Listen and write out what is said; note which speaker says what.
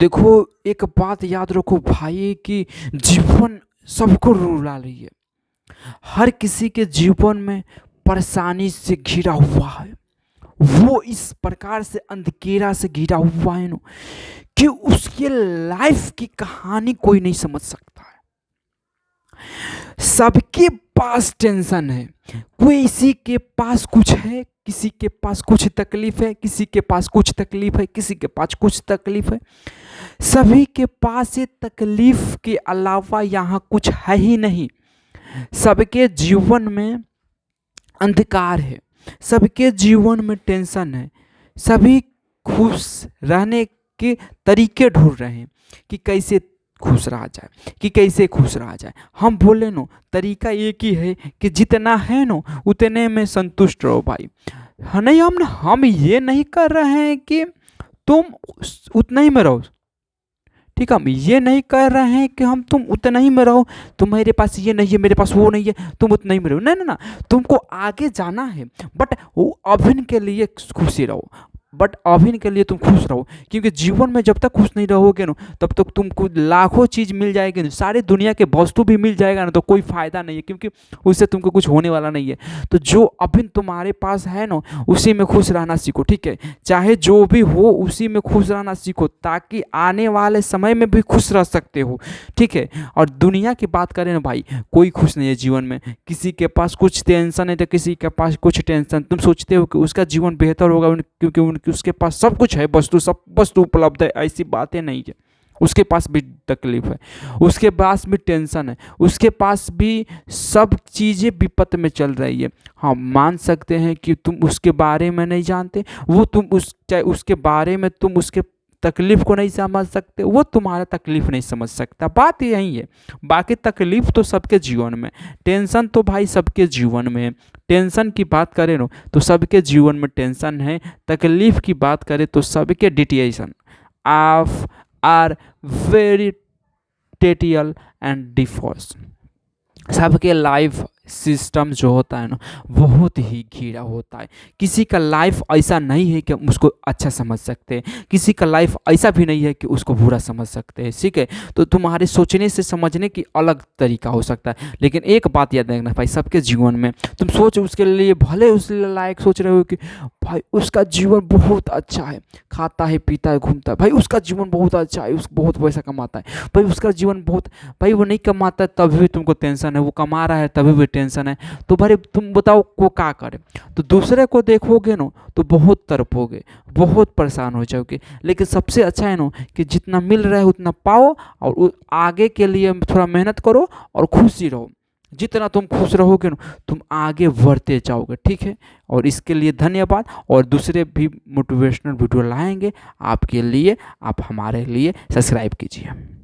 Speaker 1: देखो, एक बात याद रखो भाई कि जीवन सबको रुला रही है। हर किसी के जीवन में परेशानी से घिरा हुआ है। वो इस प्रकार से अंधकेरा से घिरा हुआ है ना कि उसके लाइफ की कहानी कोई नहीं समझ सकता है। सबके पास टेंशन है। कोई किसी के पास कुछ है, किसी के पास कुछ तकलीफ है, किसी के पास कुछ तकलीफ है, किसी के पास कुछ तकलीफ है। सभी के पास ये तकलीफ के अलावा यहाँ कुछ है ही नहीं। सबके जीवन में अंधकार है, सबके जीवन में टेंशन है। सभी खुश रहने के तरीके ढूंढ रहे हैं कि कैसे खुश रहा जाए, कि कैसे खुश रहा जाए। हम बोले नो तरीका एक ही है कि जितना है नो उतने में संतुष्ट रहो भाई। हाँ, नहीं हम ये नहीं कर रहे हैं कि तुम उतना ही में रहो। ठीक है, हम ये नहीं कर रहे हैं कि हम तुम उतना ही में रहो, तुम्हारे पास ये नहीं है, मेरे पास वो नहीं है, तुम उतना ही में रहो। नहीं ना ना, तुमको आगे जाना है, बट वो अभिन के लिए खुशी रहो। बट अभिन के लिए तुम खुश रहो, क्योंकि जीवन में जब तक खुश नहीं रहोगे ना तब तक तुमको लाखों चीज़ मिल जाएगी ना, सारी दुनिया के वस्तु भी मिल जाएगा ना, तो कोई फ़ायदा नहीं है, क्योंकि उससे तुमको कुछ होने वाला नहीं है। तो जो अभिन तुम्हारे पास है ना उसी में खुश रहना सीखो। ठीक है, चाहे जो भी हो उसी में खुश रहना सीखो, ताकि आने वाले समय में भी खुश रह सकते हो। ठीक है, और दुनिया की बात करें ना भाई, कोई खुश नहीं है जीवन में। किसी के पास कुछ टेंशन है तो किसी के पास कुछ टेंशन। तुम सोचते हो कि उसका जीवन बेहतर होगा क्योंकि उसके पास सब कुछ है, सब वस्तु उपलब्ध है। ऐसी बातें नहीं है। उसके पास भी तकलीफ है, उसके पास भी टेंशन है, उसके पास भी सब चीज़ें विपत्त में चल रही है। हाँ, मान सकते हैं कि तुम उसके बारे में नहीं जानते, वो तुम चाहे उसके बारे में तुम उसके तकलीफ को नहीं समझ सकते, वो तुम्हारा तकलीफ नहीं समझ सकता। बात यही है। बाकी तकलीफ तो सबके जीवन में, टेंशन तो भाई सबके जीवन में है। टेंशन की बात करें ना तो सबके जीवन में टेंशन है। तकलीफ की बात करें तो सबके dictation of are very detailed and default. सबके लाइफ सिस्टम जो होता है ना बहुत ही घिरा होता है। किसी का लाइफ ऐसा नहीं है कि हम उसको अच्छा समझ सकते हैं, किसी का लाइफ ऐसा भी नहीं है कि उसको बुरा समझ सकते हैं। ठीक है, तो तुम्हारे सोचने से समझने की अलग तरीका हो सकता है। लेकिन एक बात याद रखना भाई, सबके जीवन में तुम सोच उसके लिए, भले उस लायक सोच रहे हो कि भाई उसका जीवन बहुत अच्छा है, खाता है पीता है घूमता है, भाई उसका जीवन बहुत अच्छा है, उस बहुत पैसा कमाता है, भाई उसका जीवन बहुत, भाई वो नहीं कमाता है तभी भी तुमको टेंशन है, वो कमा रहा है तभी भी टेंशन है। तो भाई तुम बताओ वो क्या करे। तो दूसरे को देखोगे ना तो बहुत तड़पोगे, बहुत परेशान हो जाओगे। लेकिन सबसे अच्छा है ना कि जितना मिल रहा है उतना पाओ, और आगे के लिए थोड़ा मेहनत करो और खुशी रहो। जितना तुम खुश रहोगे ना तुम आगे बढ़ते जाओगे। ठीक है, और इसके लिए धन्यवाद। और दूसरे भी मोटिवेशनल वीडियो लाएंगे आपके लिए, आप हमारे लिए सब्सक्राइब कीजिए।